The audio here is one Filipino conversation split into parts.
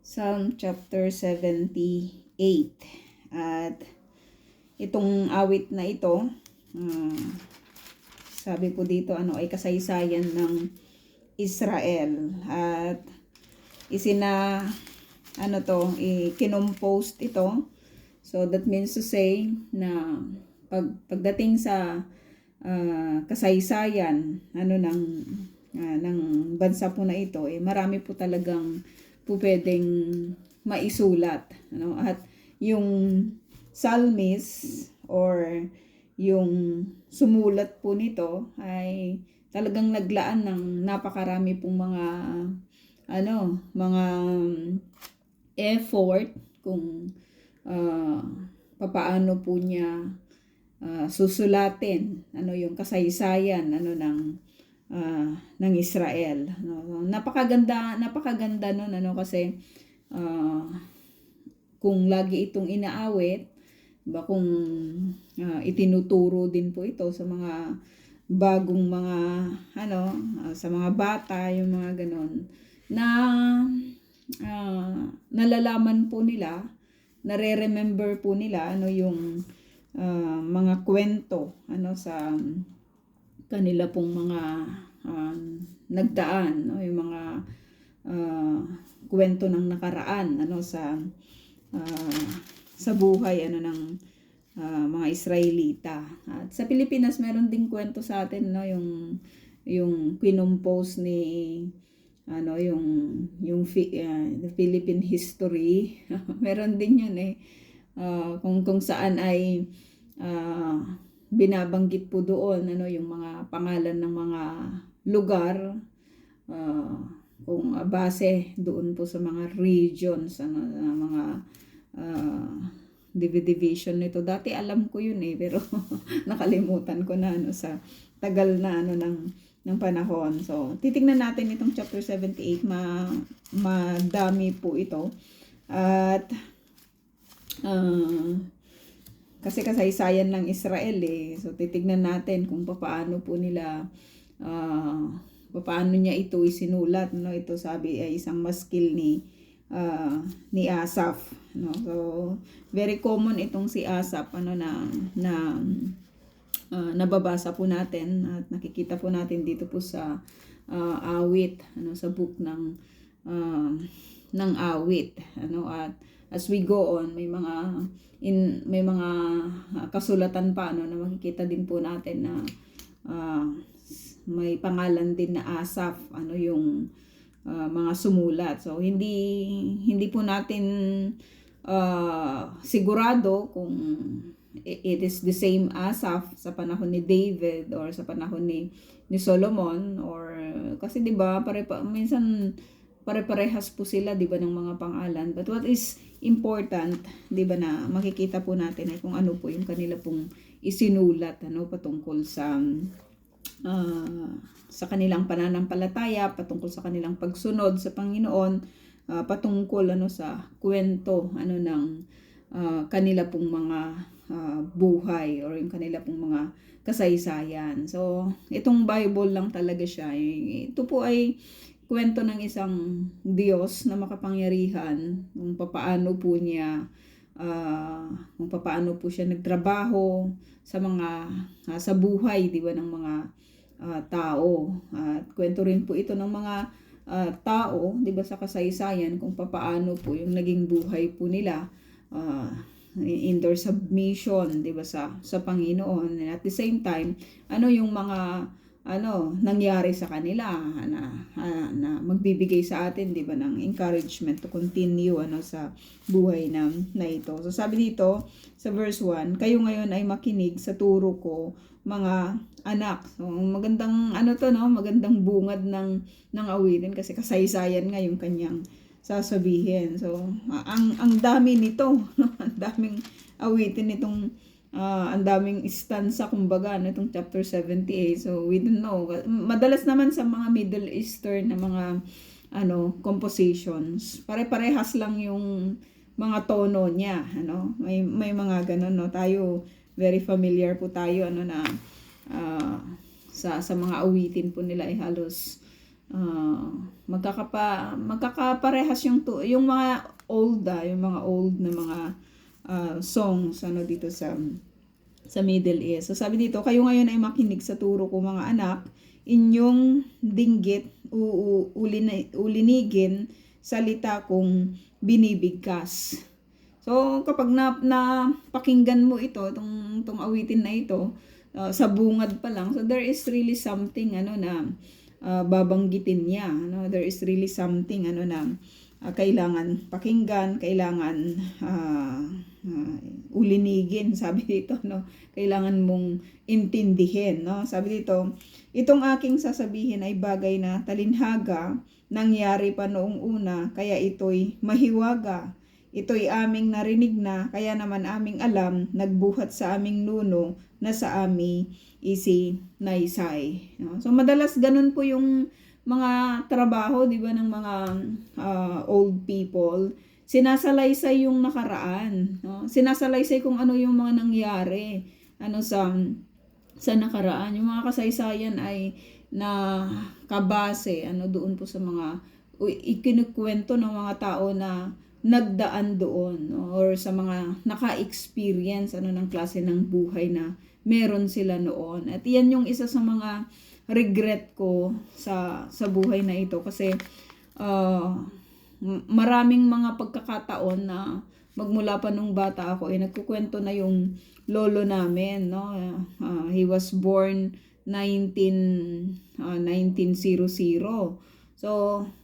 Psalm chapter 78. At itong awit na ito, sabi po dito ay kasaysayan ng Israel. At kinompost ito. So that means to say na pagdating sa kasaysayan ng bansa po na ito, marami po talagang po pwedeng maisulat, at yung psalmist or yung sumulat po nito ay talagang naglaan ng napakarami pong mga effort kung papaano po niya susulatin yung kasaysayan ng Israel. Napakaganda nun, kasi kung lagi itong inaawit, kung itinuturo din po ito sa mga bagong mga sa mga bata, yung mga ganon, na nalalaman po nila, nare-remember po nila yung mga kwento sa kanila pong mga nagdaan, yung mga kwento ng nakaraan sa buhay ng mga Israelita. At sa Pilipinas meron ding kwento sa atin, yung kinompose ni the Philippine history. Meron din yun kung saan ay binabanggit po doon yung mga pangalan ng mga lugar, kung base doon po sa mga regions, mga division nito. Dati alam ko yun pero nakalimutan ko na sa tagal na ng panahon. So titingnan natin itong chapter 78. Madami po ito. At kasi kasaysayan ng Israel so titignan natin kung paano po nila paano niya ito isinulat, ito sabi ay isang maskil ni Asaph, so very common itong si Asaph na nababasa po natin at nakikita po natin dito po sa awit, sa book ng awit, at as we go on, may mga kasulatan pa na makikita din po natin na may pangalan din na Asaph, yung mga sumulat. So hindi po natin sigurado kung it is the same Asaph sa panahon ni David or sa panahon ni Solomon, or kasi 'di ba minsan pare-parehas po sila, 'di ba, ng mga pangalan. But what is important, 'di ba, na makikita po natin ay kung ano po yung kanila pong isinulat patungkol sa kanilang pananampalataya, patungkol sa kanilang pagsunod sa Panginoon, patungkol sa kwento ng kanila pong mga buhay or yung kanila pong mga kasaysayan. So itong Bible lang talaga siya. Ito po ay kwento ng isang Diyos na makapangyarihan, kung papaano po siya nagtrabaho sa buhay, di ba, ng mga tao. At kwento rin po ito ng mga tao, di ba, sa kasaysayan, kung papaano po yung naging buhay po nila in their submission, di ba, sa Panginoon. And at the same time, yung mga nangyari sa kanila na magbibigay sa atin, di ba, ng encouragement to continue sa buhay na ito. So sabi dito sa verse 1, kayo ngayon ay makinig sa turo ko, mga anak. So magandang magandang bungad ng awitin, kasi kasaysayan nga yung kanyang sasabihin. So ang dami nito, ang daming awitin nitong ang daming stanza, kumbaga, itong chapter 78. So we don't know. Madalas naman sa mga Middle Eastern na mga compositions, pare-parehas lang yung mga tono niya, may mga ganun, tayo very familiar po tayo na sa mga awitin po nila ay halos ah, magkakaparehas yung mga yung mga old na mga songs ano dito sa Middle East. So sabi dito, kayo ngayon ay makinig sa turo ko mga anak, inyong dinggit ulinigin salita kong binibigkas. So kapag napakinggan mo ito, itong awitin na ito, sa bungad pa lang, so there is really something ano na babanggitin niya, ano, there is really something ano na kailangan pakinggan, kailangan ulinigin, sabi dito, no? Kailangan mong intindihin, no? Sabi dito, itong aking sasabihin ay bagay na talinhaga, nangyari pa noong una, kaya ito'y mahiwaga. Ito'y aming narinig na, kaya naman aming alam, nagbuhat sa aming nuno, na sa ami isinaysay. No? So madalas ganun po yung mga trabaho, di ba, ng mga old people. Sinasalaysay yung nakaraan, no? Sinasalaysay kung ano yung mga nangyari ano sa nakaraan. Yung mga kasaysayan ay na kabase ano doon po sa mga ikinukwento ng mga tao na nagdaan doon, no? Or sa mga naka-experience ano ng klase ng buhay na meron sila noon. At yan yung isa sa mga regret ko sa buhay na ito kasi maraming mga pagkakataon na magmula pa nung bata ako nagkukwento na yung lolo namin, no? He was born 1900. So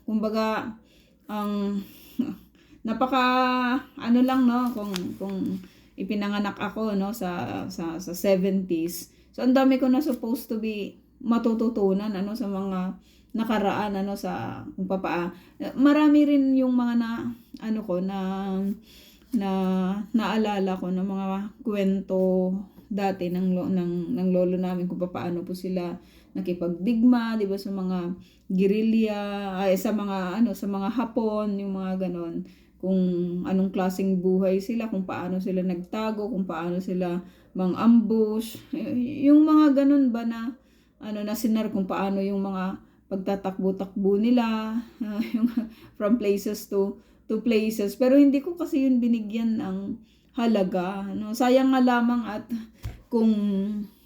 kumbaga ang napaka ano lang, no, kung ipinanganak ako no sa 70s. So ang dami ko na supposed to be matututunan ano sa mga nakaraan ano sa kung marami rin yung mga ano ko naalala ko ng mga kwento dati ng lolo namin kung paano po sila nakipagdigma, 'di ba, sa mga guerrilla, sa mga Hapon, yung mga ganon. Kung anong klaseng buhay sila, kung paano sila nagtago, kung paano sila mang-ambush, yung mga ganon ba na kung paano yung mga pagtatakbo-takbo nila, yung from places to places. Pero hindi ko kasi yun binigyan ng halaga, no? Sayang nga lamang at kung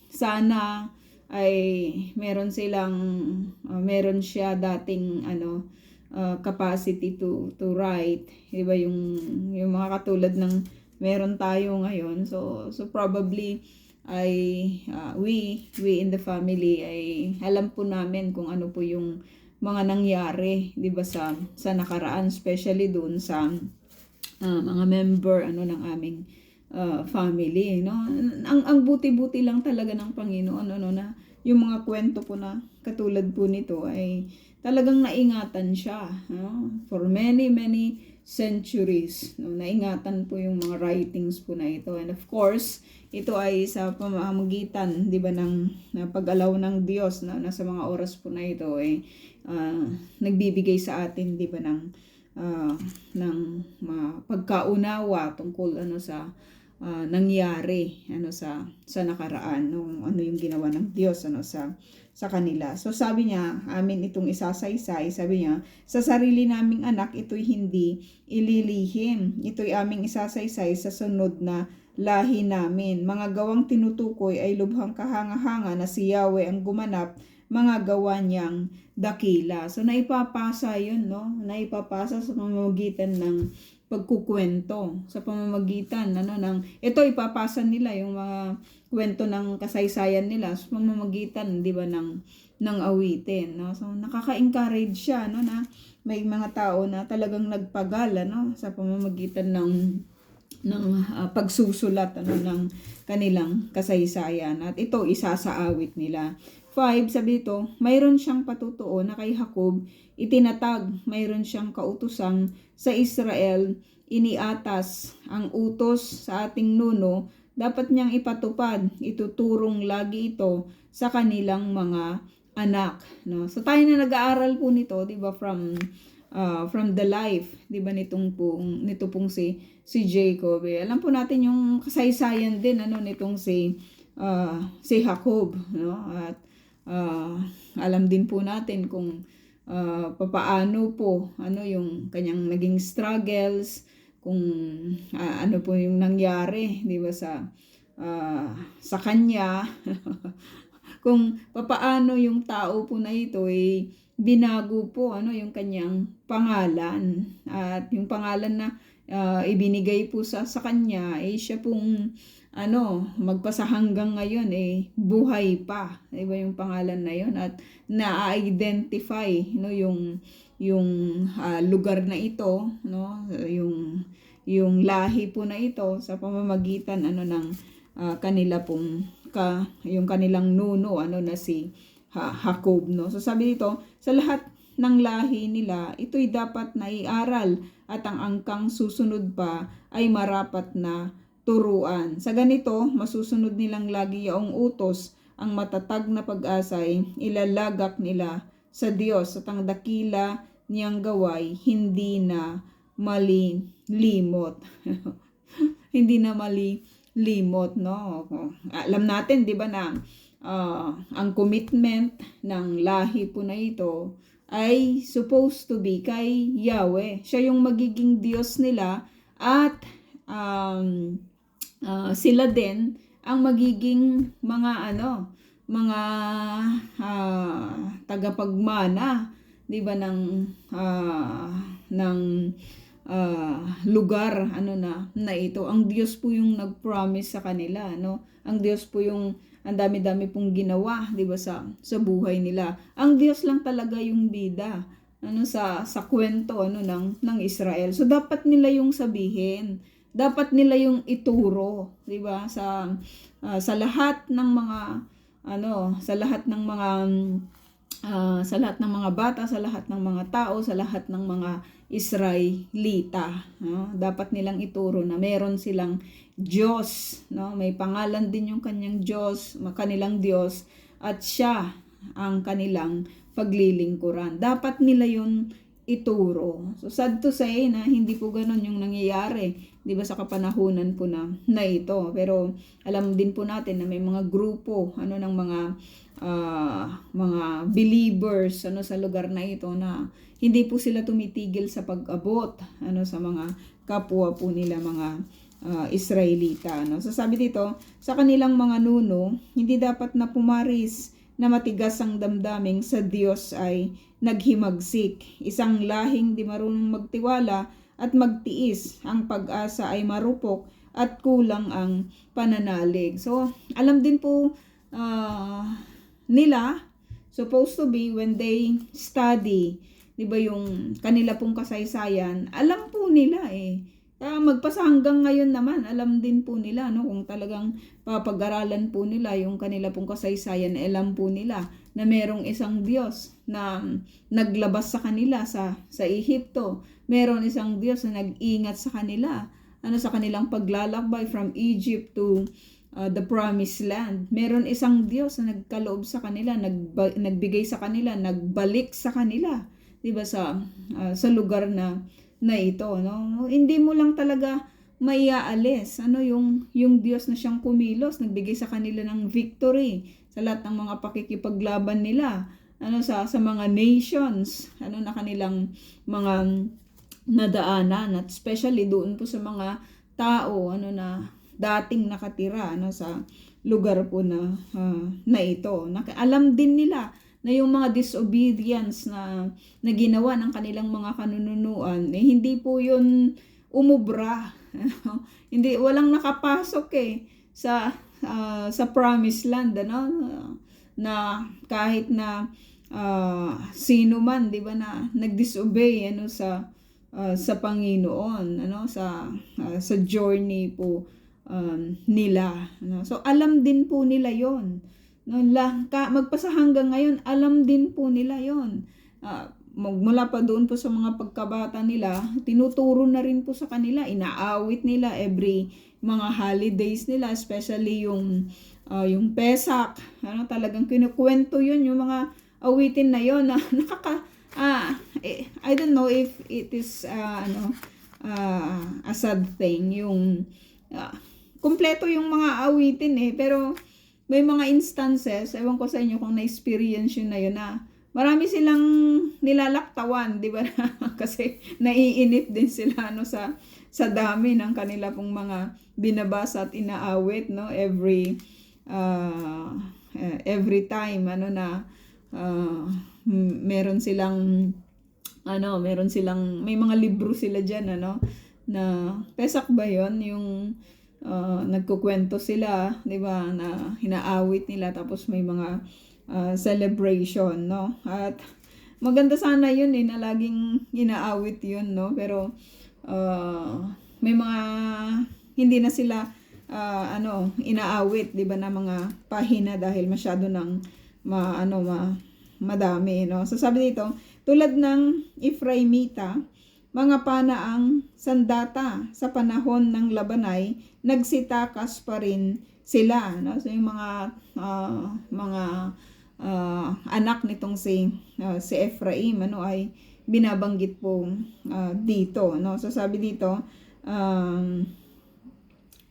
sana ay meron siya dating capacity to write, diba, yung mga katulad ng meron tayo ngayon. So probably ay we in the family ay alam po namin kung ano po yung mga nangyari, 'di ba, sa nakaraan, especially doon sa mga member ng aming family, no. Ang buti-buti lang talaga ng Panginoon na yung mga kwento po na katulad po nito ay talagang naingatan siya, no? For many centuries, no? Naingatan po yung mga writings po na ito. And of course, ito ay sa pamamagitan, 'di ba, ng pag-allow ng Diyos na nasa mga oras po na ito ay nagbibigay sa atin, 'di ba, ng pagkaunawa tungkol sa nangyari sa nakaraan, yung ginawa ng Diyos sa kanila. So sabi niya, amin itong isasaysay, sabi niya, sa sarili naming anak ito'y hindi ililihim. Ito'y aming isasaysay sa sunod na lahi namin. Mga gawang tinutukoy ay lubhang kahanga-hanga na si Yahweh ang gumanap, mga gawa niyang dakila. So naipapasa yun, no? Naipapasa sa pamamagitan ng pagkukwento, sa pamamagitan ito ipapasa nila yung mga kwento ng kasaysayan nila sa pamamagitan, 'di ba, ng awitin, no? So nakaka-encourage siya, no, na may mga tao na talagang nagpagala, no, sa pamamagitan ng pagsusulat ng kanilang kasaysayan, at ito isa sa awit nila. 5, sabi dito, mayroon siyang patutuo na kay Jacob itinatag, mayroon siyang kautusang sa Israel iniatas, ang utos sa ating nuno dapat niyang ipatupad, ituturong lagi ito sa kanilang mga anak, no? So tayo na nag-aaral po nito, 'di ba, from the life, 'di ba, nito pong si Jacob. Alam po natin yung kasaysayan din nitong si Jacob, no? At alam din po natin kung papaano po ano yung kanyang naging struggles, kung ano po yung nangyari, di ba, sa kanya. Kung papaano yung tao po na ito ay binago po ano yung kanyang pangalan, at yung pangalan na ibinigay po sa kanya ay siya pong magpasa hanggang ngayon buhay pa, diba, yung pangalan na yun, at na-identify yung lugar na ito, yung lahi po na ito sa pamamagitan ng kanila pong yung kanilang nuno na si Jacob, no. So sabi dito, sa lahat ng lahi nila, ito'y dapat na iaral, at ang angkang susunod pa ay marapat na turuan. Sa ganito, masusunod nilang lagi yaong utos, ang matatag na pag-asa ay ilalagak nila sa Diyos, at ang dakila niyang gaway hindi na malilimot. Hindi na malilimot, no? Alam natin, di ba, na ang commitment ng lahi po na ito ay supposed to be kay Yahweh. Siya yung magiging Diyos nila, at sila din ang magiging mga tagapagmana, di ba, ng lugar na ito. Ang Diyos po yung nag-promise sa kanila, no? Ang Diyos po yung ang dami-dami pong ginawa, di ba, sa buhay nila. Ang Diyos lang talaga yung bida sa kwento ng Israel. So dapat nila yung sabihin, dapat nila yung ituro, di ba, sa lahat ng mga sa lahat ng mga bata, sa lahat ng mga tao, sa lahat ng mga Israelita, no? Dapat nilang ituro na meron silang Diyos, no? May pangalan din yung kanyang Diyos, kanilang Diyos, at siya ang kanilang paglilingkuran. Dapat nila yun ituro. So sad to say na hindi po ganun yung nangyayari, di ba, sa kapanahunan po na ito. Pero alam din po natin na may mga grupo ng mga believers sa lugar na ito, na hindi po sila tumitigil sa pag-abot sa mga kapwa po nila, mga Israelita. So sabi dito, sa kanilang mga nuno, hindi dapat na pumaris na matigas ang damdaming sa Diyos ay naghimagsik. Isang lahing di marunong magtiwala at magtiis. Ang pag-asa ay marupok at kulang ang pananalig. So alam din po nila, supposed to be, when they study, di ba, yung kanila pong kasaysayan, alam po nila magpasa hanggang ngayon naman, alam din po nila, no, kung talagang papag-aralan po nila yung kanila pong kasaysayan, alam po nila na merong isang Diyos na naglabas sa kanila sa Ehipto. Meron isang Diyos na nag-ingat sa kanila, sa kanilang paglalakbay from Egypt to the promised land. Meron isang Diyos na nagkaloob sa kanila, nagbigay sa kanila, nagbalik sa kanila, 'di ba, sa lugar na ito, no? Hindi mo lang talaga maiaalis yung Diyos na siyang kumilos, nagbigay sa kanila ng victory sa lahat ng mga pakikipaglaban nila sa mga nations na kanilang mga nadaanan, at especially doon po sa mga tao na dating nakatira sa lugar po na ito. Alam din nila na yung mga disobedience na ginawa ng kanilang mga kanunuan, hindi po yun umubra. Hindi, walang nakapasok sa promised land, na kahit na sino man, di ba, na nag-disobey sa Panginoon, sa journey po nila, So alam din po nila yon. Magpasa hanggang ngayon, alam din po nila yon. Mula pa doon po sa mga pagkabata nila, tinuturo na rin po sa kanila, inaawit nila every mga holidays nila, especially yung Pesach. Talagang kinukwento yun, yung mga awitin na yon, na I don't know if it is a sad thing, yung kumpleto yung mga awitin pero may mga instances, ewan ko sa inyo kung na-experience yun na yun, na marami silang nilalaktawan, 'di ba? Kasi naiinip din sila ano sa dami ng kanila pong mga binabasa at inaawit, no, uh, every time ano na meron silang may mga libro sila diyan ano na Pesak ba 'yon yung nagkukwento sila, 'di ba, na hinaawit nila tapos may mga celebration, no? At maganda sana 'yun na laging inaawit 'yun, no? Pero may mga hindi na sila inaawit, 'di ba, na mga pahina dahil masyado ng madami, no? So sabi dito, tulad ng Efraimita, mga panaang sandata sa panahon ng labanay, nagsitakas pa rin sila, no? So yung mga anak nitong si Ephraim ay binabanggit po dito, no? So sabi dito,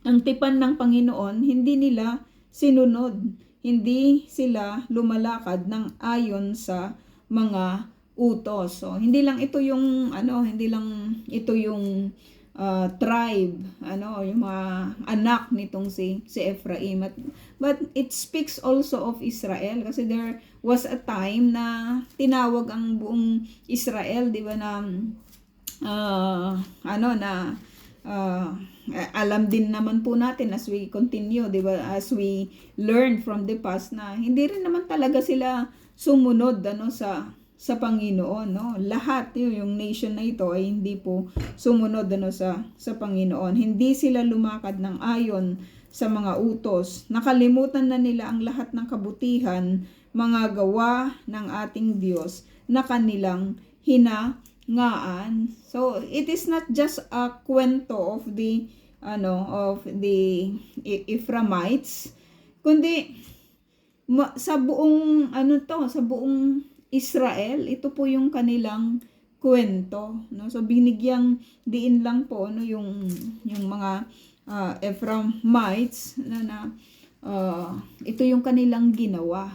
ang tipan ng Panginoon hindi nila sinunod, hindi sila lumalakad ng ayon sa mga utos. So hindi lang ito yung tribe, yung mga anak nitong si Ephraim, but it speaks also of Israel, kasi there was a time na tinawag ang buong Israel, di ba, na alam din naman po natin as we continue, di ba, as we learn from the past, na hindi rin naman talaga sila sumunod sa Panginoon, no? Lahat yung nation na ito ay hindi po sumunod sa Panginoon. Hindi sila lumakad ng ayon sa mga utos. Nakalimutan na nila ang lahat ng kabutihan, mga gawa ng ating Diyos na kanilang hinangaan. So it is not just a kwento of the Ephraimites, kundi sa buong Israel, ito po yung kanilang kwento, no? So binigyang diin lang po yung mga Ephraimites na ito yung kanilang ginawa.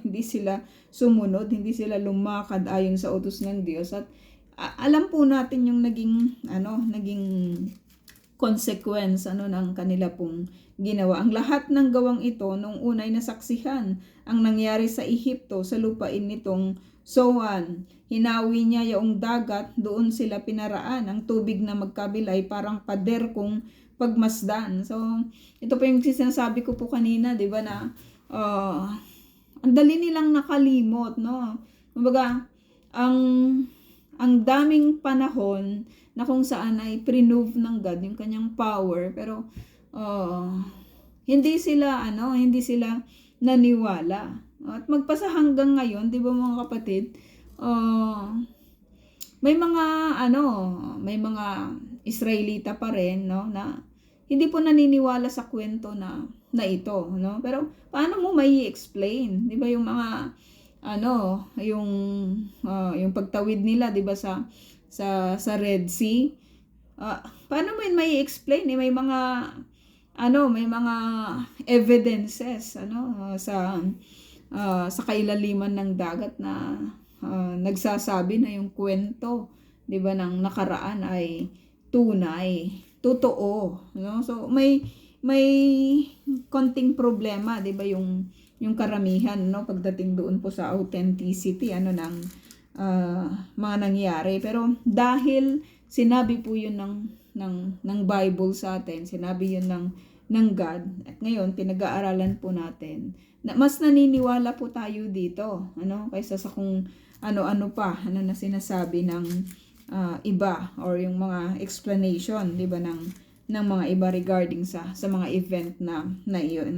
Hindi sila sumunod, hindi sila lumakad ayon sa utos ng Diyos, at alam po natin yung naging consequence ng kanila pong ginawa. Ang lahat ng gawang ito nung unay nasaksihan ang nangyari sa Ehipto sa lupain nitong Zoan. Hinawi niya yung dagat, doon sila pinaraan. Ang tubig na magkabilay parang pader kung pagmasdan. So ito po yung sinasabi ko po kanina, di ba, na ang dali nilang nakalimot, no? Kumbaga, ang daming panahon na kung saan ay prove ng God yung kanyang power, pero hindi sila naniwala. At magpasa hanggang ngayon, 'di ba mga kapatid, may mga Israelita pa rin, no, na hindi po naniniwala sa kwento na ito, no? Pero paano mo mai-explain, 'di ba, yung mga yung pagtawid nila, 'di ba, sa Red Sea? Paano mo yun mai-explain? May mga evidences sa kailaliman ng dagat na nagsasabi na yung kwento, 'di ba, ng nakaraan ay tunay, totoo, no? So may konting problema, 'di ba, yung karamihan, no, pagdating doon po sa authenticity ng mga nangyari. Pero dahil sinabi po yun ng Bible sa atin, sinabi yun ng God, at ngayon pinag-aaralan po natin, na mas naniniwala po tayo dito, kaysa sa kung ano-ano pa na sinasabi ng iba, or yung mga explanation, 'di ba, ng mga iba regarding sa mga event na iyon,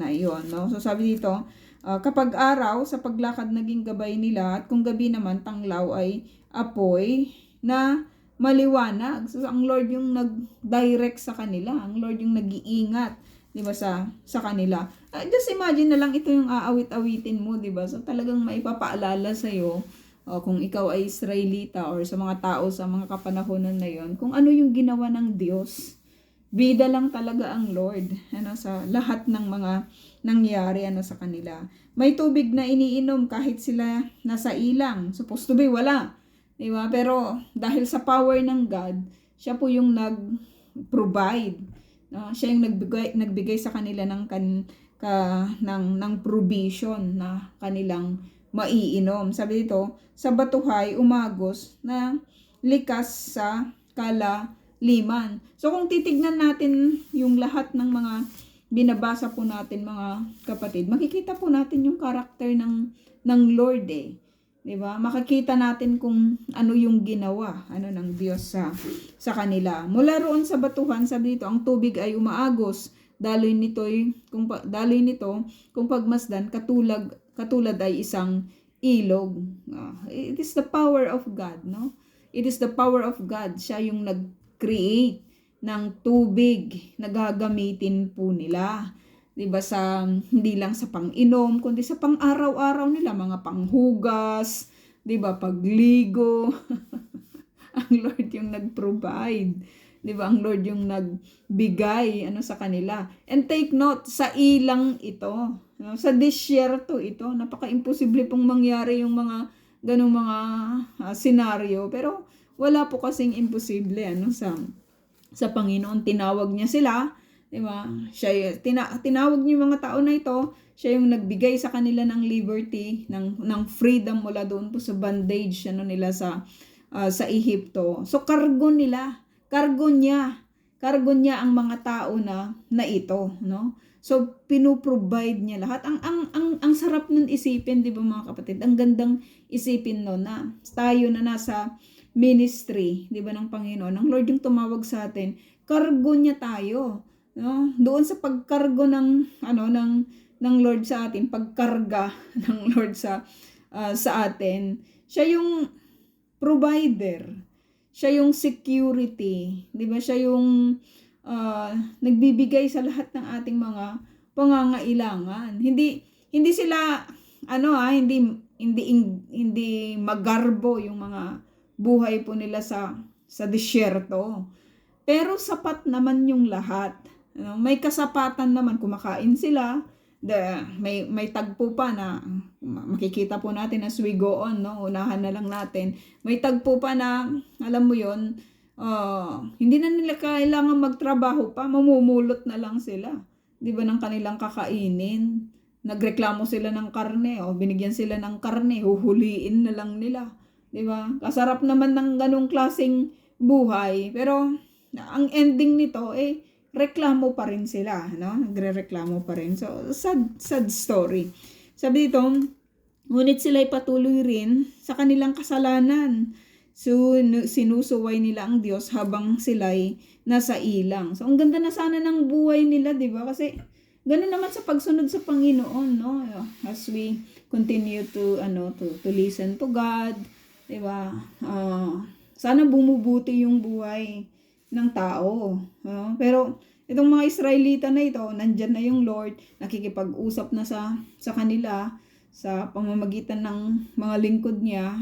no? So sabi dito, kapag araw sa paglakad naging gabay nila, at kung gabi naman tanglaw ay apoy na maliwanag. So ang Lord yung nag-direct sa kanila, ang Lord yung nag-iingat, 'di ba, sa kanila. Just imagine na lang, ito yung aawit-awitin mo, 'di ba? So talagang maipapaalala sa iyo, kung ikaw ay Israelita or sa mga tao sa mga kapanahonan na yon, kung ano yung ginawa ng Diyos, bida lang talaga ang Lord sa lahat ng mga nangyari sa kanila. May tubig na iniinom kahit sila nasa ilang. Supposed to be wala. Diba? Pero dahil sa power ng God, siya po yung nag-provide. No? Siya yung nagbigay sa kanila ng provision na kanilang maiinom. Sabi dito, sa batuhay umagos na likas sa kalaliman. So kung titignan natin yung lahat ng mga binabasa po natin mga kapatid, makikita po natin yung karakter ng Lord eh. 'Di ba? Makikita natin kung ano yung ginawa ng Diyos sa kanila. Mula roon sa batuhan, sabi dito, ang tubig ay umaagos. Daloy nito kung pagmasdan katulad ay isang ilog. It is the power of God, no? It is the power of God. Siya yung nag-create ng tubig na gagamitin po nila. 'Di ba, hindi lang sa pang-inom, kundi sa pang-araw-araw nila, mga panghugas, 'di ba, pagligo. Ang Lord yung nag-provide. 'Di ba? Ang Lord yung nagbigay sa kanila. And take note, sa ilang ito, sa disyerto ito, napaka-imposible pong mangyari yung mga ganung mga senaryo, pero wala po kasing imposible sa Panginoon. Tinawag niya sila, 'di ba? Siya tinawag niya yung mga tao na ito, siya yung nagbigay sa kanila ng liberty, ng freedom mula doon po sa bondage nila sa Ehipto. So kargo niya ang mga tao na ito, no? So pinuprovide niya lahat. Ang sarap nun isipin, 'di ba mga kapatid? Ang gandang isipin no na tayo na nasa ministry, 'di ba, ng Panginoon. Ang Lord yung tumawag sa atin. Kargo niya tayo, no? Doon sa pagkargo ng Lord sa atin, pagkarga ng Lord sa atin. Siya yung provider. Siya yung security, 'di ba? Siya yung nagbibigay sa lahat ng ating mga pangangailangan. Hindi sila hindi magarbo yung mga buhay po nila sa disyerto. Pero sapat naman yung lahat. May kasapatan naman, kumakain sila. May tagpo pa na makikita po natin as we go on, no? Unahan na lang natin. May tagpo pa na, alam mo yon, hindi na nila kailangan magtrabaho pa, mamumulot na lang sila, 'di ba, ng kanilang kakainin. Nagreklamo sila ng karne, binigyan sila ng karne, huhuliin na lang nila, 'di ba? Kasarap naman ng ganung klaseng buhay, pero ang ending nito reklamo pa rin sila, no? Nagrereklamo pa rin. So sad story. Sabi dito, ngunit sila'y patuloy rin sa kanilang kasalanan. So, sinusuway nila ang Diyos habang sila'y nasa ilang. So, ang ganda na sana ng buhay nila, di ba? Kasi, gano'n naman sa pagsunod sa Panginoon, no? As we continue to listen to God, di ba? Sana bumubuti yung buhay ng tao. Pero, itong mga Israelita na ito, nandyan na yung Lord, nakikipag-usap na sa kanila, sa pamamagitan ng mga lingkod niya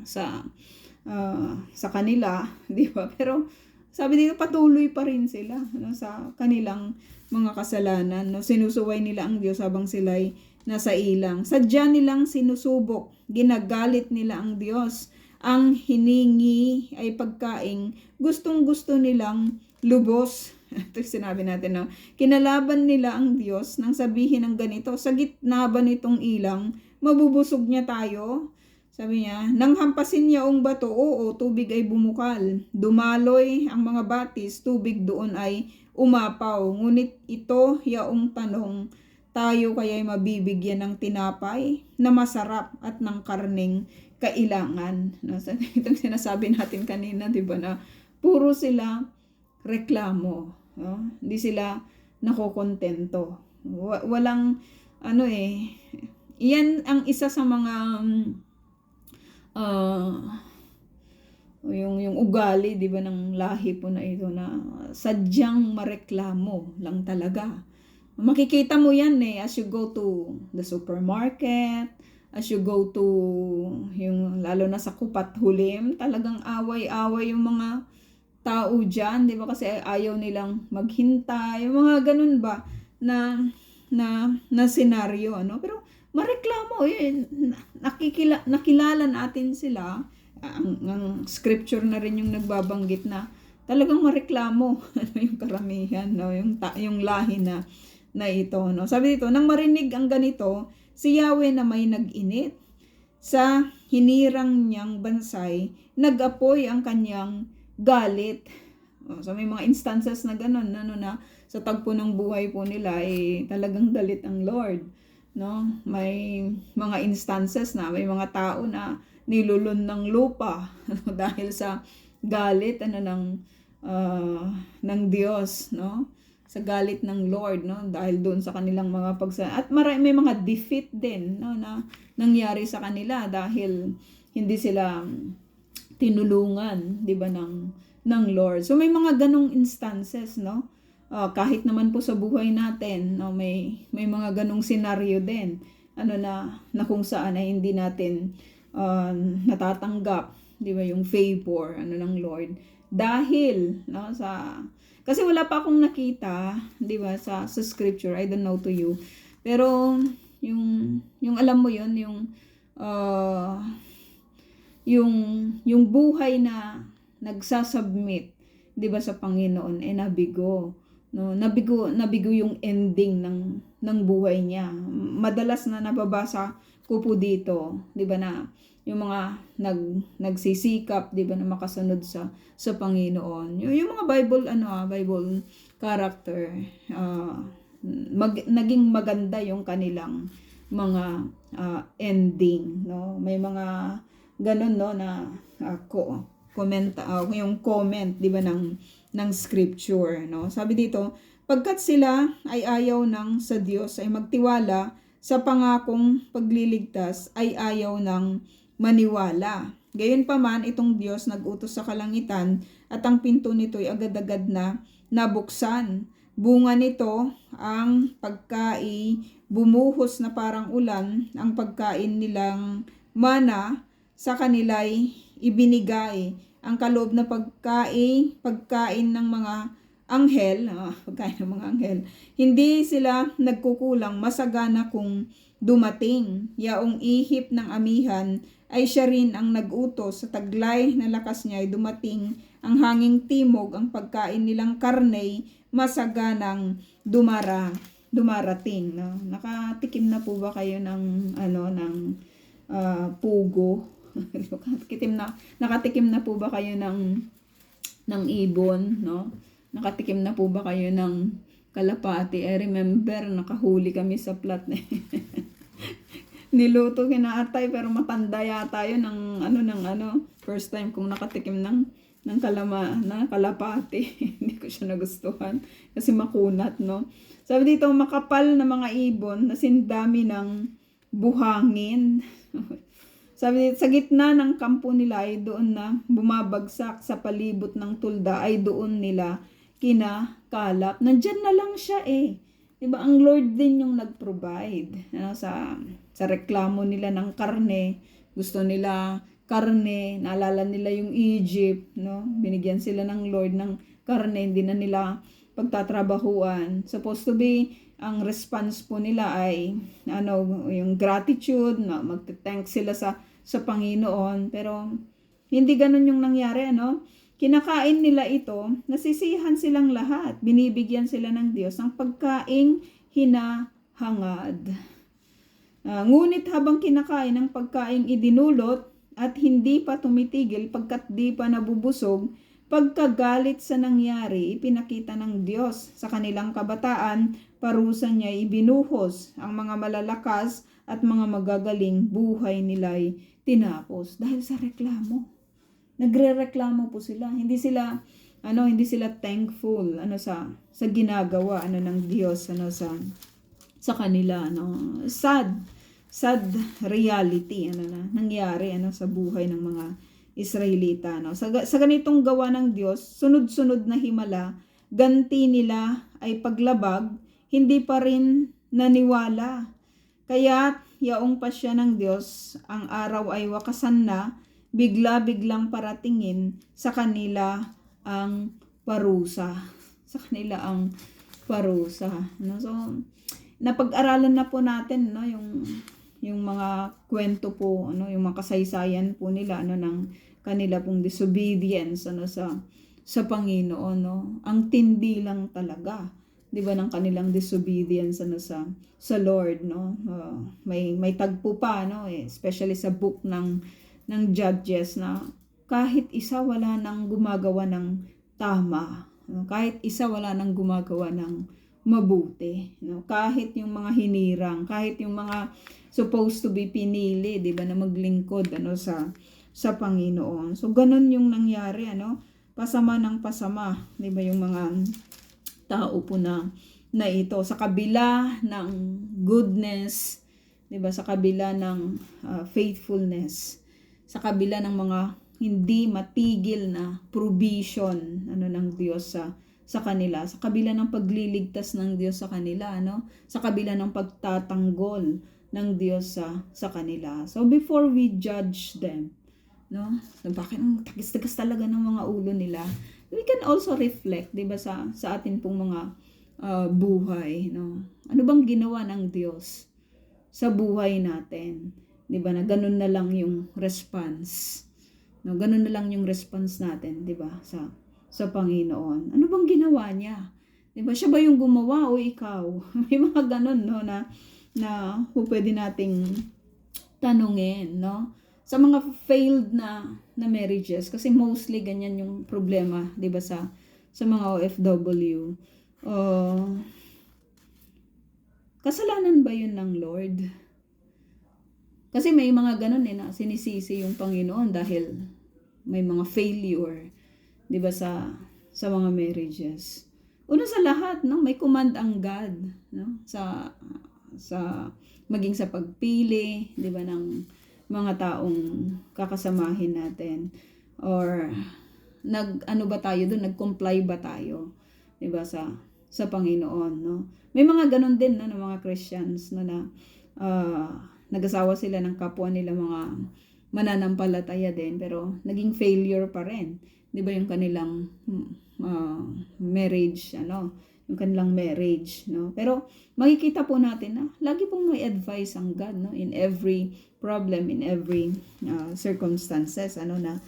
sa kanila, di ba? Pero sabi dito, patuloy pa rin sila sa kanilang mga kasalanan, sinusuway nila ang Diyos habang sila'y nasa ilang. Sadya nilang sinusubok, ginagalit nila ang Diyos. Ang hiningi ay pagkaing gustong-gusto nilang lubos. Ito sinabi natin, kinalaban nila ang Diyos nang sabihin ng ganito, sa gitna ba nitong ilang, mabubusog niya tayo? Sabi niya, nang hampasin niya ang bato, oo, tubig ay bumukal. Dumaloy ang mga batis, tubig doon ay umapaw. Ngunit ito, yaong tanong, tayo kaya'y mabibigyan ng tinapay na masarap at ng karneng kailangan. Itong sinasabi natin kanina, di ba, na puro sila reklamo. Hindi sila nakokontento. Walang iyan ang isa sa mga yung ugali, di ba, ng lahi po na ito, na sadyang mareklamo lang talaga. Makikita mo yan as you go to the supermarket, as you go to yung lalo na sa Kupat Hulim, talagang away-away yung mga tao dyan, di ba? Kasi ayaw nilang maghintay, mga ganun ba na senaryo, ano? Pero mareklamo, nakilala natin sila. Ang scripture na rin yung nagbabanggit na talagang mareklamo ano yung karamihan, no? Yung lahi na ito, no? Sabi dito, nang marinig ang ganito, si Yahweh na may nag-init sa hinirang niyang bansay, nag-apoy ang kanyang galit. So may mga instances na ganun, ano na sa tagpo ng buhay po nila talagang galit ang Lord, no? May mga instances na may mga tao na nilulun ng lupa dahil sa galit ng Diyos, no? Sa galit ng Lord, no? Dahil doon sa kanilang mga at may mga defeat din, no, na nangyari sa kanila dahil hindi sila tinulungan, 'di ba, ng Lord. So may mga ganong instances, no? Kahit naman po sa buhay natin, no, may mga ganong senaryo din, ano na kung saan ay hindi natin natatanggap, 'di ba, yung favor ng Lord dahil, no, kasi wala pa akong nakita, 'di ba, sa scripture. I don't know to you. Pero yung alam mo 'yon, yung buhay na nagsasubmit, 'di ba, sa Panginoon nabigo, no? Nabigo yung ending ng buhay niya. Madalas na nababasa ko po dito, 'di ba, na yung mga nagsisikap, 'di ba, na makasunod sa Panginoon. Yung mga Bible character, naging maganda yung kanilang mga ending, no? May mga ganun, no, na yung comment, 'di ba, ng scripture, no? Sabi dito, pagkat sila ay ayaw sa Diyos ay magtiwala sa pangakong pagliligtas, ay ayaw maniwala. Gayunpaman, itong Diyos nag-utos sa kalangitan at ang pinto nito ay agad-agad na nabuksan. Bunga nito ang bumuhos na parang ulan, ang pagkain nilang mana sa kanila'y ibinigay. Ang kaloob na pagkain ng mga anghel, hindi sila nagkukulang, masagana kung dumating. Yaong ihip ng amihan ay siya rin ang nag-utos, sa taglay na lakas niya ay dumating ang hanging timog, ang pagkain nilang karne masaganang dumarating, no? Nakatikim na po ba kayo ng pugo? Nakatikim na po ba kayo ng ibon, no? Nakatikim na po ba kayo ng kalapati? I remember, nakahuli kami sa plat na niluto kina atay, pero matanda yata yun first time kong nakatikim ng kalapati. Hindi ko siya nagustuhan kasi makunat, no? Sabi dito, makapal na mga ibon na sindami ng buhangin. Sabi dito, sa gitna ng kampo nila ay doon na bumabagsak, sa palibot ng tulda ay doon nila kinakalap. Nandyan na lang siya Diba? Ang Lord din yung nag-provide, sa reklamo nila ng karne. Gusto nila karne, naalala nila yung Egypt, no? Binigyan sila ng Lord ng karne, hindi na nila pagtatrabahuan. Supposed to be, ang response po nila ay yung gratitude, magte-thank sila sa Panginoon, pero hindi ganun yung nangyari, Kinakain nila ito, nasisihan silang lahat, binibigyan sila ng Diyos ng pagkaing hinahangad. Ngunit habang kinakain ng pagkaing idinulot at hindi pa tumitigil pagkat di pa nabubusog, pagkagalit sa nangyari, ipinakita ng Diyos sa kanilang kabataan, parusa niya ibinuhos, ang mga malalakas at mga magagaling buhay nila'y tinapos dahil sa reklamo. Nagrereklamo po sila. Hindi sila thankful sa ginagawa ng Diyos sa kanila, sad reality na nangyari sa buhay ng mga Israelita, sa ganitong gawa ng Diyos, sunod-sunod na himala, ganti nila ay paglabag, hindi pa rin naniwala. Kaya yaong pasya ng Diyos, ang araw ay wakasan na, bigla-biglang paratingin sa kanila ang parusa. Sa kanila ang parusa, no? So napag-aralan na po natin, no, yung mga kwento po, ano, yung mga kasaysayan po nila, ano, ng kanila pong disobedience, ano, sa Panginoon, no. Ang tindi lang talaga, 'di ba, ng kanilang disobedience, ano, sa Lord, no. May tagpo pa, no, especially sa book ng Judges, na kahit isa wala nang gumagawa ng tama, no? Kahit isa wala nang gumagawa ng mabuti, no? Kahit yung mga hinirang, kahit yung mga supposed to be pinili, 'di ba, na maglingkod, ano, sa Panginoon. So ganun yung nangyari, ano, pasama ng pasama, 'di ba, yung mga tao po na ito, sa kabila ng goodness, 'di ba, sa kabila ng faithfulness, sa kabila ng mga hindi matigil na provision, ano, ng Diyos sa kanila, sa kabila ng pagliligtas ng Diyos sa kanila, no? Sa kabila ng pagtatanggol ng Diyos sa kanila. So before we judge them, no? So bakit ang tagas-tagas talaga ng mga ulo nila? We can also reflect, 'di ba, sa atin pong mga buhay, no? Ano bang ginawa ng Diyos sa buhay natin? 'Di ba, na ganun na lang yung response. No, ganun na lang yung response natin, 'di ba, sa Panginoon. Ano bang ginawa niya? 'Di ba, siya ba yung gumawa o ikaw? May mga ganun, no, na pwede nating tanungin, no? Sa mga failed na marriages, kasi mostly ganyan yung problema, 'di ba, sa mga OFW. Kasalanan ba yun ng Lord? Kasi may mga ganun, na sinisisi yung Panginoon dahil may mga failure, 'di ba, sa mga marriages. Una sa lahat, no, may command ang God, no, sa maging sa pagpili, 'di ba, ng mga taong kakasamahin natin, or ano ba tayo doon, nag-comply ba tayo, 'di ba, sa Panginoon, no? May mga ganun din, no, ng mga Christians, no, na nag-asawa sila ng kapwa nila mga mananampalataya din, pero naging failure pa rin, 'di ba, yung kanilang marriage, ano, yung kanilang marriage, no? Pero makikita po natin na lagi pong may advice ang God, no, in every problem, in every circumstances, ano, na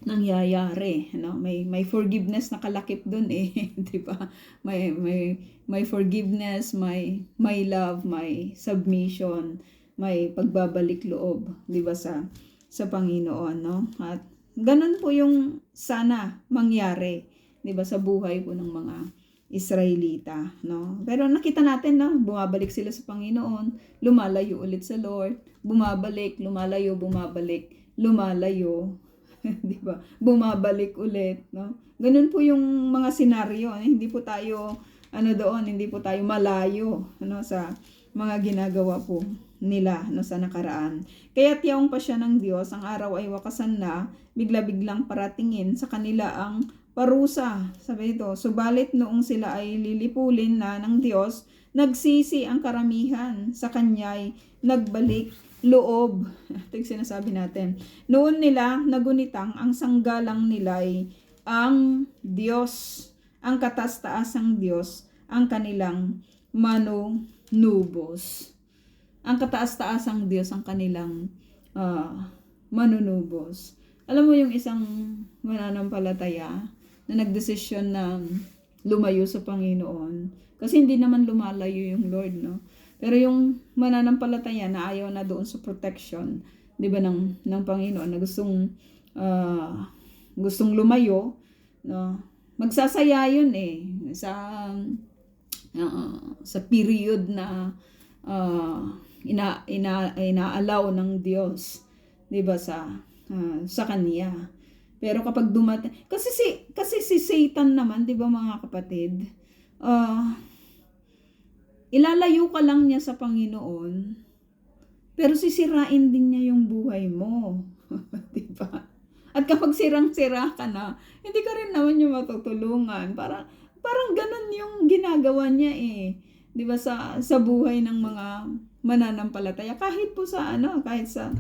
nangyayari, no? May forgiveness na kalakip doon, 'di ba? May forgiveness, may love, may submission, may pagbabalik loob, 'di ba, sa Panginoon, no? At ganun po yung sana mangyari, 'di ba, sa buhay po ng mga Israelita, no? Pero nakita natin na bumabalik sila sa Panginoon, lumalayo ulit sa Lord, bumabalik, lumalayo, bumabalik, lumalayo, 'di ba? Bumabalik ulit, no? Ganun po yung mga senaryo, hindi po tayo hindi po tayo malayo, ano, sa mga ginagawa po nila, no, sa nakaraan. Kaya tiyawang pa siya ng Diyos, ang araw ay wakasan na, bigla-biglang paratingin sa kanila ang parusa. Sabi ito, subalit noong sila ay lilipulin na ng Diyos, nagsisi ang karamihan, sa kanya'y nagbalik loob. Ito yung sinasabi natin. Noon nila nagunitang ang sanggalang nila'y ang Diyos, ang kataas-taasang Diyos, ang kanilang manunubos. Ang kataas-taasang Diyos ang kanilang manunubos. Alam mo yung isang mananampalataya na nagdesisyon na lumayo sa Panginoon, kasi hindi naman lumalayo yung Lord, no? Pero yung mananampalataya na ayaw na doon sa protection, 'di ba, ng Panginoon, na gustong lumayo, no? Magsasaya yun, sa period na inaalaw ng Diyos, 'di ba, sa kanya. Pero kapag dumating, kasi si Satan naman, 'di ba, mga kapatid, ilalayo ka lang niya sa Panginoon, pero sisirain din niya yung buhay mo. 'Di ba? At kapag sirang-sira ka na, hindi ka rin naman yung matutulungan. Parang ganun yung ginagawa niya, 'di ba, sa buhay ng mga mananampalataya, kahit po kahit sa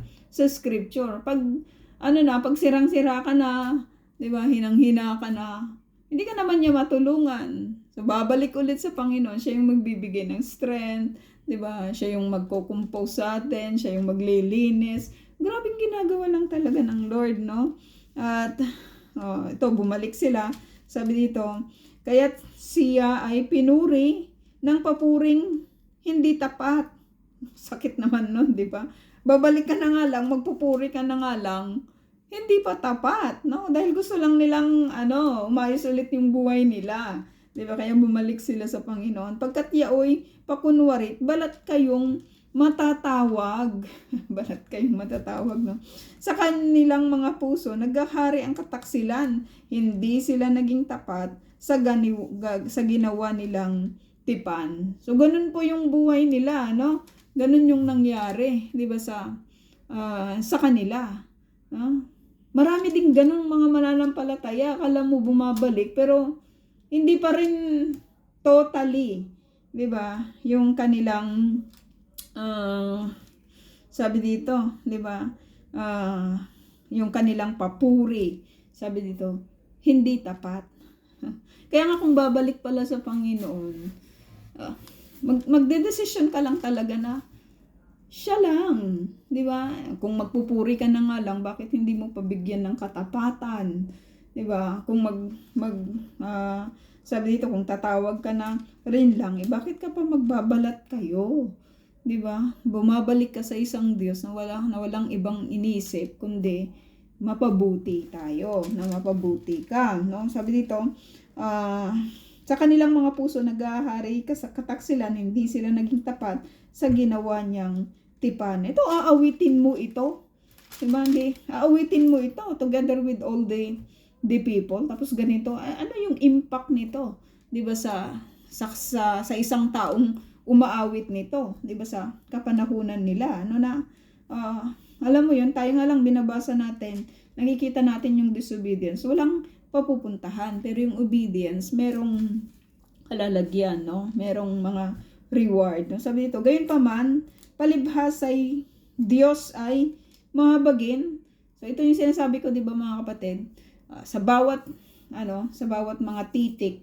scripture. Pag sirang-sira ka na, 'Di ba? Hinang-hina ka na. Hindi ka naman niya matulungan. So, babalik ulit sa Panginoon. Siya yung magbibigay ng strength. 'Di ba? Siya yung magko-compose sa atin. Siya yung maglilinis. Grabing ginagawa lang talaga ng Lord, no? At, ito, bumalik sila. Sabi dito, kaya't siya ay pinuri ng papuring hindi tapat. Sakit naman nun, di ba? Babalik ka na nga lang, magpupuri ka na nga lang, hindi pa tapat, no? Dahil gusto lang nilang, umayos ulit yung buhay nila. Di ba? Kaya bumalik sila sa Panginoon. Pagkat yaoy, pakunwari, balat kayong matatawag. Balat kayong matatawag, no? Sa kanilang mga puso, naghahari ang kataksilan. Hindi sila naging tapat sa ginawa nilang tipan. So, ganun po yung buhay nila, no? Ganun yung nangyari, di ba, sa kanila. No? Marami din ganun mga mananampalataya. Akala mo bumabalik, pero hindi pa rin totally, di ba, yung kanilang sabi dito, di ba, yung kanilang papuri, sabi dito, hindi tapat. Kaya nga kung babalik pala sa Panginoon, magdedesisyon ka lang talaga na siya lang, di ba? Kung magpupuri ka na nga lang, bakit hindi mo pabigyan ng katapatan? Di ba? Kung sabi dito, kung tatawag ka na rin lang, bakit ka pa magbabalat kayo? Di ba? Bumabalik ka sa isang Diyos na walang ibang inisip, kundi mapabuti tayo, na mapabuti ka, no? Sabi dito, sa kanilang mga puso naghahari ka sa kataksilan, hindi sila naging tapat sa ginawa niyang tipan. Ito, aawitin mo ito. Diba? Aawitin mo ito together with all the people. Tapos ganito, ano yung impact nito? Diba sa isang taong umaawit nito? Diba sa kapanahunan nila? Ano na, alam mo yun, tayo nga lang binabasa natin, nakikita natin yung disobedience. Walang papupuntahan. Pero yung obedience, merong kalalagyan, no? Merong mga reward. No? Sabi dito, gayon pa man, palibhas ay Diyos ay mahabagin. So ito yung sinasabi ko, 'di ba mga kapatid? Sa bawat mga titik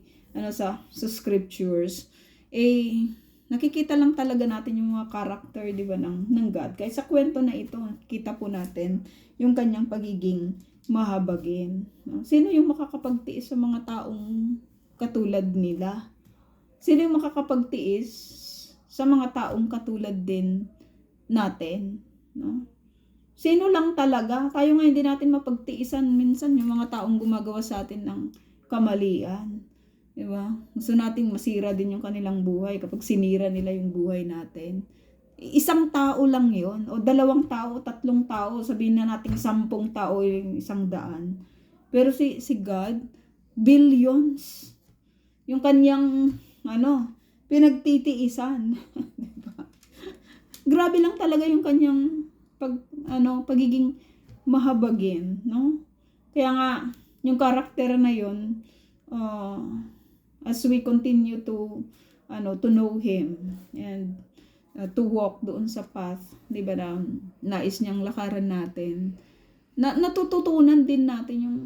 sa scriptures, nakikita lang talaga natin yung mga character, 'di ba, ng God. Kaya sa kwento na ito, kita po natin yung kanyang pagiging mahabagin. No? Sino yung makakapagtiis sa mga taong katulad nila? Sino yung makakapagtiis sa mga taong katulad din natin? No? Sino lang talaga? Tayo nga hindi natin mapagtiisan minsan yung mga taong gumagawa sa atin ng kamalian. Diba? Gusto nating masira din yung kanilang buhay kapag sinira nila yung buhay natin. Isang tao lang yon, o 2 tao, 3 tao, sabihin na natin 10 tao, 100. Pero si God, billions. Yung kanyang pinagtitiisan. Diba? Grabe lang talaga yung kanyang pagiging mahabagin, no? Kaya nga yung karakter na yon, as we continue to know him and to walk doon sa path, 'di ba, na nais niyang lakaran natin, natututunan din natin yung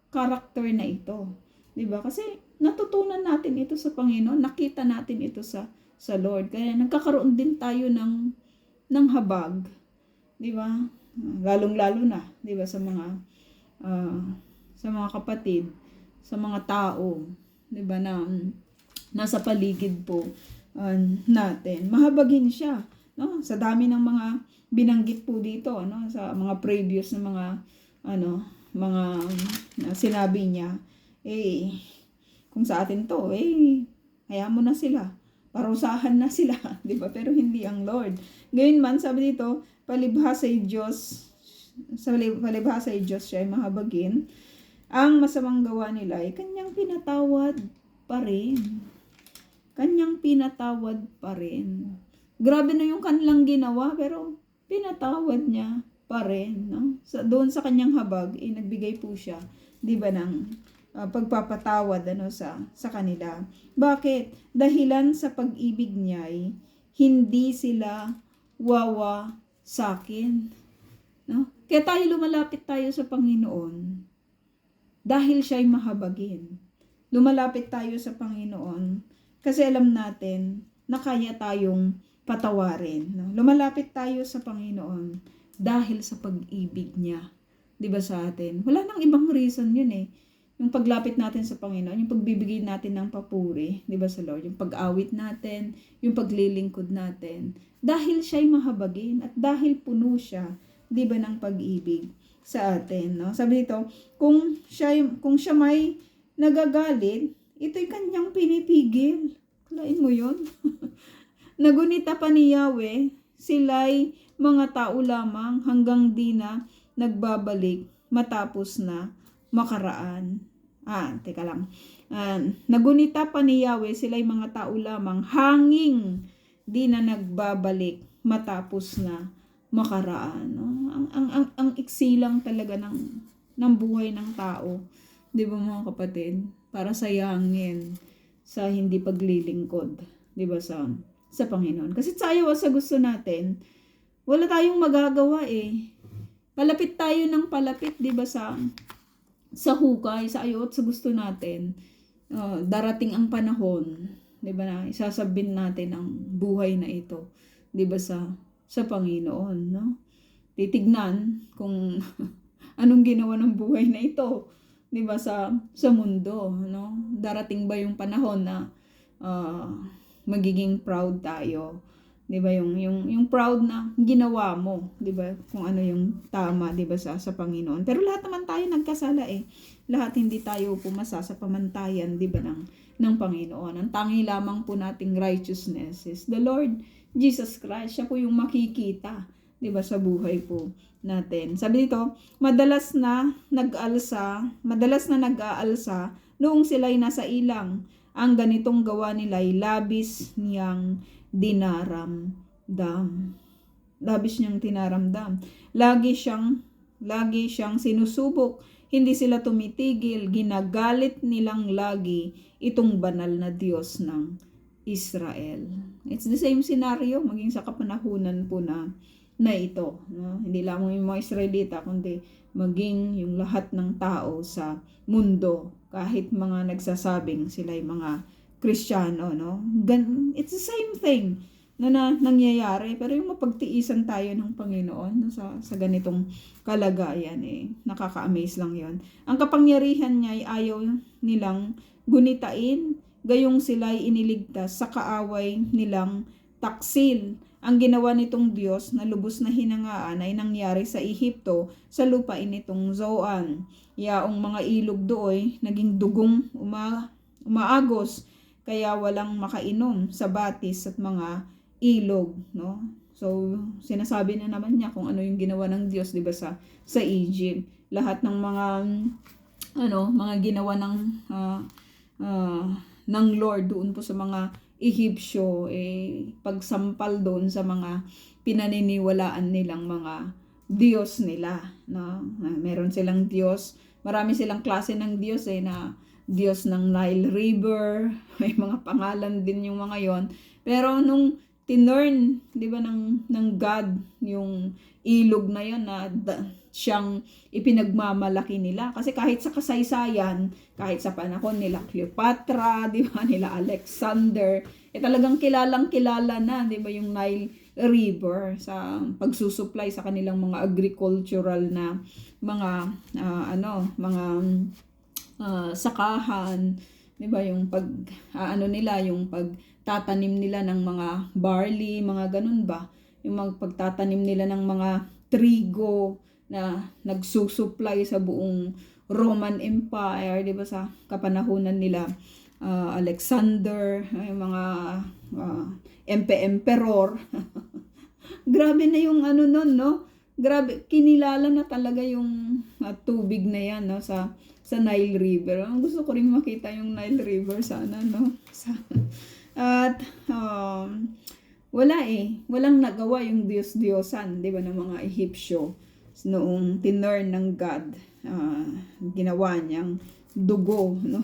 karakter na ito, 'di ba? Kasi natutunan natin ito sa Panginoon, nakita natin ito sa Lord. Kaya nagkakaroon din tayo ng habag, 'di ba? Lalong-lalo na, 'di ba, sa mga kapatid, sa mga tao, 'di ba, na nasa paligid po natin. Mahabagin siya, no? Sa dami ng mga binanggit po dito, sa mga previous na mga sinabi niya, kung sa atin to, hayaan mo na sila, parusahan na sila, 'di ba? Pero hindi ang Lord. Ngayon man, sabi dito, palibhas ay Diyos siya ay mahabagin. Ang masamang gawa nila ay kanyang pinatawad pa rin. Kanyang pinatawad pa rin. Grabe na yung kanilang ginawa, pero pinatawad niya pa rin, no? Doon sa kanyang habag, nagbigay po siya, 'di ba, ng pagpapatawad sa kanila. Bakit? Dahilan sa pag-ibig niya ay hindi sila wawasakin, no? Kaya lumalapit tayo sa Panginoon. dahil siya'y mahabagin. Lumalapit tayo sa Panginoon kasi alam natin na kaya tayong patawarin. No? Lumalapit tayo sa Panginoon dahil sa pag-ibig niya. 'Di ba sa atin? Wala nang ibang reason yun eh. Yung paglapit natin sa Panginoon, yung pagbibigay natin ng papuri, 'di ba sa Lord? Yung pag-awit natin, yung paglilingkod natin. Dahil siya'y mahabagin at dahil puno siya, 'di ba, ng pag-ibig sa atin, no? Sabi dito, kung siya may nagagalit, ito'y kanyang pinipigil. Kalain mo 'yon? Nagunita pa ni Yahweh, sila'y mga tao lamang hanggang di na nagbabalik matapos na makaraan. Teka lang. Nagunita pa ni Yahweh, sila'y mga tao lamang hanging di na nagbabalik matapos na makaraan. No? Ang iksi lang talaga ng buhay ng tao. 'Di ba mga kapatid? Para sayangin sa hindi paglilingkod, 'di ba, sa Panginoon. Kasi tayo sa gusto natin, wala tayong magagawa eh. Palapit tayo ng palapit, 'di ba, sa hukay, sa ayot, sa gusto natin. Darating ang panahon, 'di ba, na isasabin natin ang buhay na ito, 'di ba, sa Panginoon, no? Titignan kung anong ginawa ng buhay na ito, 'di ba, sa mundo, no? Darating ba yung panahon na magiging proud tayo? 'Di ba, yung proud na ginawa mo, 'di ba, kung ano yung tama, 'di ba, sa Panginoon. Pero lahat naman tayo nagkasala eh. Lahat hindi tayo pumasa sa pamantayan, 'di ba, ng Panginoon. Ang tangi lamang po nating righteousness is the Lord Jesus Christ. Siya po yung makikita, 'di ba, sa buhay po natin. Sabi dito, madalas na nag-aalsa noong sila'y nasa ilang. Ang ganitong gawa nila'y labis niyang dinaramdam. Labis niyang tinaramdam. Lagi siyang sinusubok. Hindi sila tumitigil. Ginagalit nilang lagi itong banal na Diyos ng Israel. It's the same scenario maging sa kapanahunan po na ito. No? Hindi lamang yung mga Israelita, kundi maging yung lahat ng tao sa mundo. Kahit mga nagsasabing sila'y mga Kristiyano, no? It's the same thing na nangyayari. Pero yung mapagtiisan tayo ng Panginoon, no, sa ganitong kalagayan, nakaka-amaze lang yon. Ang kapangyarihan niya ay ayaw nilang gunitain, gayong sila'y iniligtas sa kaaway nilang taksil. Ang ginawa nitong Diyos na lubos na hinangaan ay nangyari sa Ehipto, sa lupain nitong Zoan. Yaong mga ilog dooy naging dugong umaagos, kaya walang makainom sa batis at mga ilog, no? So sinasabi na naman niya kung ano yung ginawa ng Diyos, 'di ba, sa Egypt. Lahat ng mga ginawa ng Lord doon po sa mga Ehipsyo, pagsampal doon sa mga pinaniniwalaan nilang mga Diyos nila, no? Meron silang Diyos, marami silang klase ng Diyos na Diyos ng Nile River, may mga pangalan din yung mga yon. Pero nung tinurn, 'di ba, ng God yung ilog na yon na siyang ipinagmamalaki nila, kasi kahit sa kasaysayan, kahit sa panahon nila Cleopatra, 'di ba, nila Alexander, talagang kilala na, 'di ba, yung Nile River sa pagsusupply sa kanilang mga agricultural na mga sakahan, 'di ba, yung yung pagtatanim nila ng mga barley, mga ganun ba, yung pagtatanim nila ng mga trigo na nagsusupply sa buong Roman Empire, 'di ba, sa kapanahunan nila Alexander, yung mga emperor. Grabe na yung nun, no? Grabe, kinilala na talaga yung tubig na yan, no, sa Nile River. Gusto ko rin makita yung Nile River sana, no? At walang nagawa yung Diyos-Diyosan, 'di ba, ng mga Ehipsyo noong tinurn ng God. Ginawa niyang dugo, no,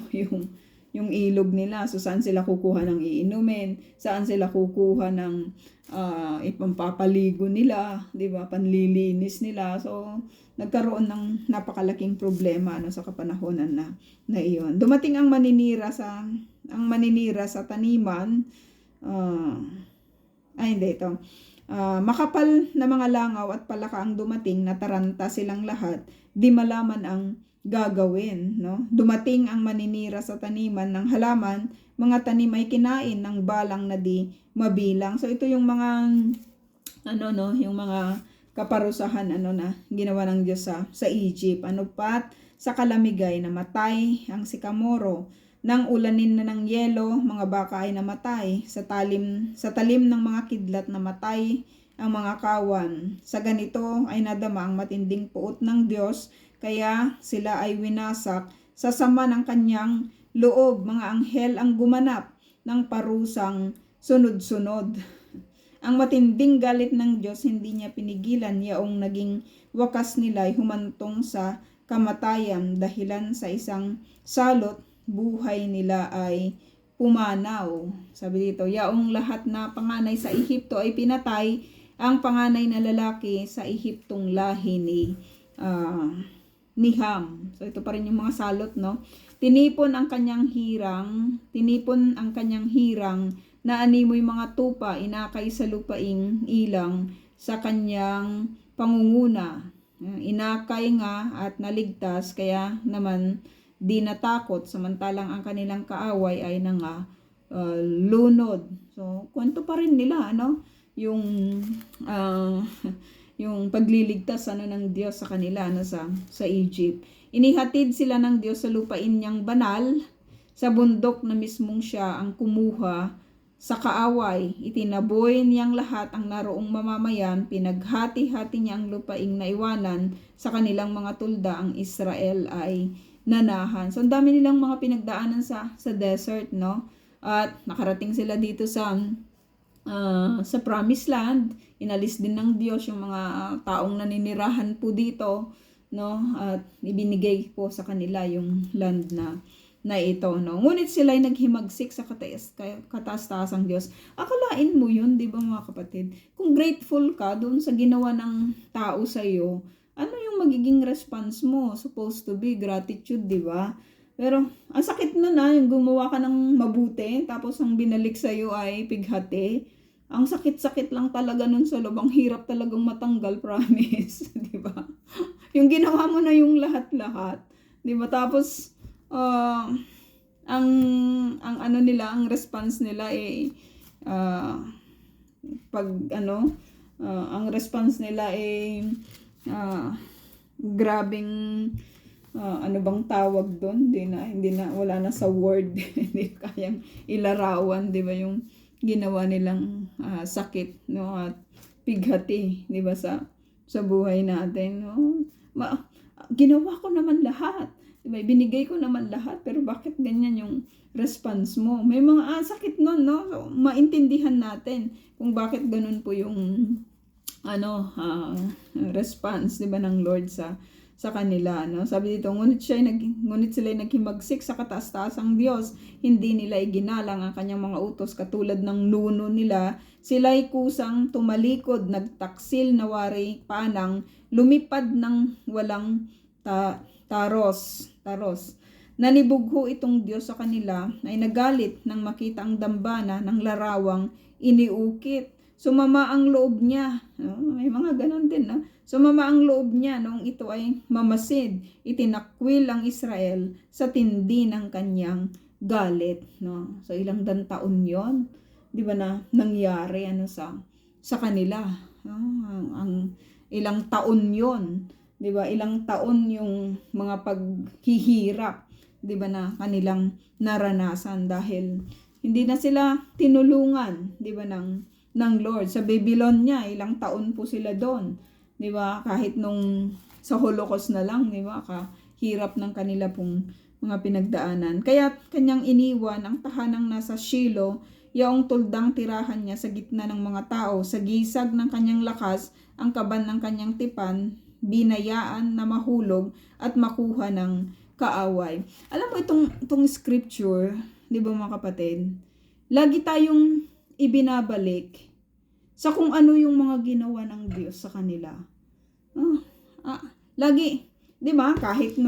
yung ilog nila. So saan sila kukuha ng iinumin? Saan sila kukuha ng ipampapaligo nila, 'di ba? Panlilinis nila. So nagkaroon ng napakalaking problema sa kapanahonan na iyon. Dumating ang maninira sa taniman. Hindi ito. Makapal na mga langaw at palaka ang dumating, nataranta silang lahat, di malaman ang gagawin, no? Dumating ang maninira sa taniman ng halaman, mga tanim ay kinain ng balang na di mabilang. So ito yung mga yung mga kaparusahan na ginawa ng Diyos sa Egypt. Sa kalamigay namatay ang sikamoro, nang ulanin na ng yelo, mga baka ay namatay. Sa talim ng mga kidlat namatay ang mga kawan. Sa ganito ay nadama ang matinding puot ng Diyos, kaya sila ay winasak. Sa sama ng kanyang loob, mga anghel ang gumanap ng parusang sunod-sunod. Ang matinding galit ng Diyos hindi niya pinigilan, yaong naging wakas nila ay humantong sa kamatayan dahilan sa isang salot. Buhay nila ay pumanaw. Sabi dito, yaong lahat na panganay sa Ehipto ay pinatay, ang panganay na lalaki sa Ehiptong lahi ni Ham. So ito pa rin yung mga salot, no? Tinipon ang kanyang hirang na animoy mga tupa, inakay sa lupaing ilang sa kanyang pangunguna. Inakay nga at naligtas, kaya naman di natakot, samantalang ang kanilang kaaway ay lunod. So, kwento pa rin nila, yung yung pagliligtas ng Diyos sa kanila sa Egypt. Inihatid sila ng Diyos sa lupain niyang banal, sa bundok na mismong siya ang kumuha sa kaaway. Itinaboy niyang lahat ang naroong mamamayan, pinaghati-hati niya ang lupaing naiwanan sa kanilang mga tulda, ang Israel ay nanahan. So, ang dami nilang mga pinagdaanan sa desert, no? At nakarating sila dito sa Promised Land. Inalis din ng Diyos yung mga taong naninirahan po dito, no? At ibinigay po sa kanila yung land na ito, no? Ngunit sila ay naghimagsik sa kataas-taasang Diyos. Akalain mo yun, di ba mga kapatid? Kung grateful ka doon sa ginawa ng tao sa iyo, ano yung magiging response mo? Supposed to be gratitude, di ba? Pero ang sakit nun yung gumawa ka ng mabuti, tapos ang binalik sa'yo ay pighati. Ang sakit-sakit lang talaga nun sa loob. Ang hirap talagang matanggal, promise. Di ba? Yung ginawa mo na yung lahat-lahat. Di ba? Tapos, ang response nila ang response nila grabing bang tawag doon, hindi na wala na sa word. Hindi kayang ilarawan, 'di ba, yung ginawa nilang sakit, no, at pighati, 'di ba, sa buhay natin, no? Ginawa ko naman lahat, 'di ba, binigay ko naman lahat, pero bakit ganyan yung response mo? May mga sakit noon, no? So, maintindihan natin kung bakit ganun po yung response, 'di ba, ng Lord sa kanila, no? Sabi dito, ngunit sila ay naghimagsik sa kataas-taasang Diyos, hindi nila iginalang ang kanyang mga utos katulad ng nuno nila. Sila ay kusang tumalikod, nagtaksil na wari panang, lumipad ng walang taros. Nanibugho itong Diyos sa kanila, ay nagalit nang makita ang dambana ng larawang iniukit. Sumama ang loob niya. No? May mga ganon din. No? Sumama ang loob niya noong ito ay mamasid. Itinakwil ang Israel sa tindi ng kanyang galit. No? So ilang taon yon, di ba, na nangyari sa kanila. No? Ang ilang taon yon, di ba? Ilang taon yung mga paghihirap, di ba, na kanilang naranasan dahil hindi na sila tinulungan, di ba, ng Lord. Sa Babylonia, ilang taon po sila doon, 'di ba? Kahit nung sa Holocaust na lang, 'di ba? Kahirap ng kanila pong mga pinagdaanan. Kaya kanyang iniwan ang tahanang nasa Shiloh, yaong tuldang tirahan niya sa gitna ng mga tao. Sa gisag ng kanyang lakas, ang kaban ng kanyang tipan, binayaan na mahulog at makuha ng kaaway. Alam mo itong scripture, 'di ba mga kapatid? Lagi tayong ibinabalik sa kung ano yung mga ginawa ng Diyos sa kanila. Lagi, 'di ba? Kahit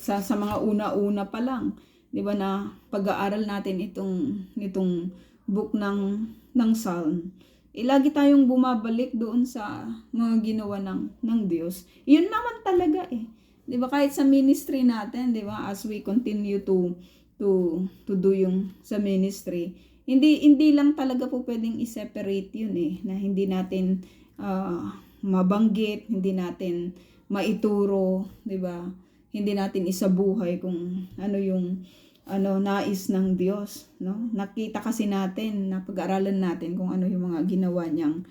sa mga una-una pa lang, 'di ba, na pag-aaral natin itong book ng Psalm. Lagi tayong bumabalik doon sa mga ginawa ng Diyos. 'Yun naman talaga 'Di ba, kahit sa ministry natin, 'di ba, as we continue to do yung sa ministry, hindi lang talaga po pwedeng i-separate 'yun na hindi natin mabanggit, hindi natin maituro, 'di ba? Hindi natin isabuhay kung ano yung nais ng Diyos, no? Nakita kasi natin, napag-aralan natin kung ano yung mga ginawa niyang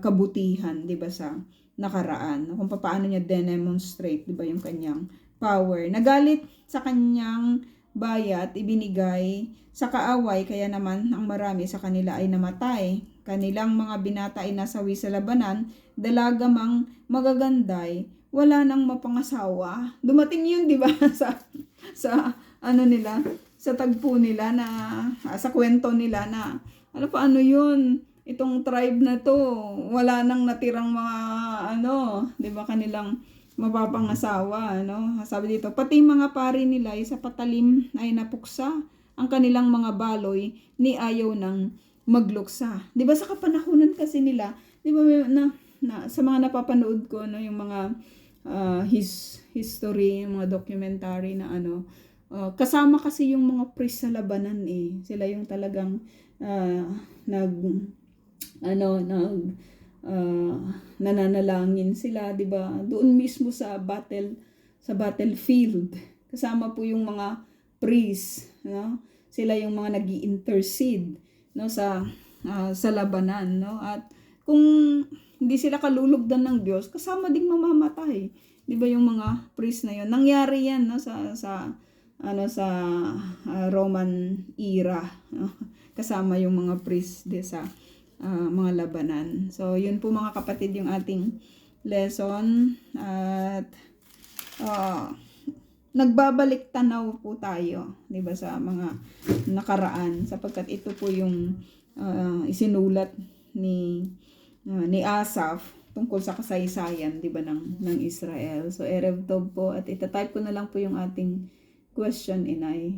kabutihan, 'di ba, sa nakaraan, no? Kung paano niya demonstrate, 'di ba, yung kanyang power. Nagalit sa kanyang bayat, ibinigay sa kaaway, kaya naman ang marami sa kanila ay namatay. Kanilang mga binata ay nasawi sa labanan, dalaga mang magaganday, wala nang mapangasawa. Dumating yun, di ba, sa nila, sa tagpo nila na, sa kwento nila na, paano yun? Itong tribe na to, wala nang natirang mga, di ba, kanilang mapapangasawa, Sabi dito, pati mga pari nila ay sa patalim ay napuksa, ang kanilang mga baloy ni ayaw ng magluksa. 'Di ba, sa kapanahunan kasi nila, 'di ba, sa mga napapanood ko, yung mga history, yung mga documentary na kasama kasi yung mga priest sa labanan Sila yung talagang nananalangin sila, 'di ba? Doon mismo sa battlefield. Kasama po yung mga priest, Sila yung mga nag-i-intercede, sa labanan, At kung hindi sila kalulugdan ng Diyos, kasama ding mamamatay. 'Di ba yung mga priest na 'yon? Nangyari 'yan, sa Roman era, Kasama yung mga priest sa mga labanan. So, yun po mga kapatid yung ating lesson. At nagbabalik tanaw po tayo, 'di ba, sa mga nakaraan, sapagkat ito po yung isinulat ni Asaph tungkol sa kasaysayan, 'di ba, ng Israel. So, Erev Tov po, at itatype ko na lang po yung ating question, Inay.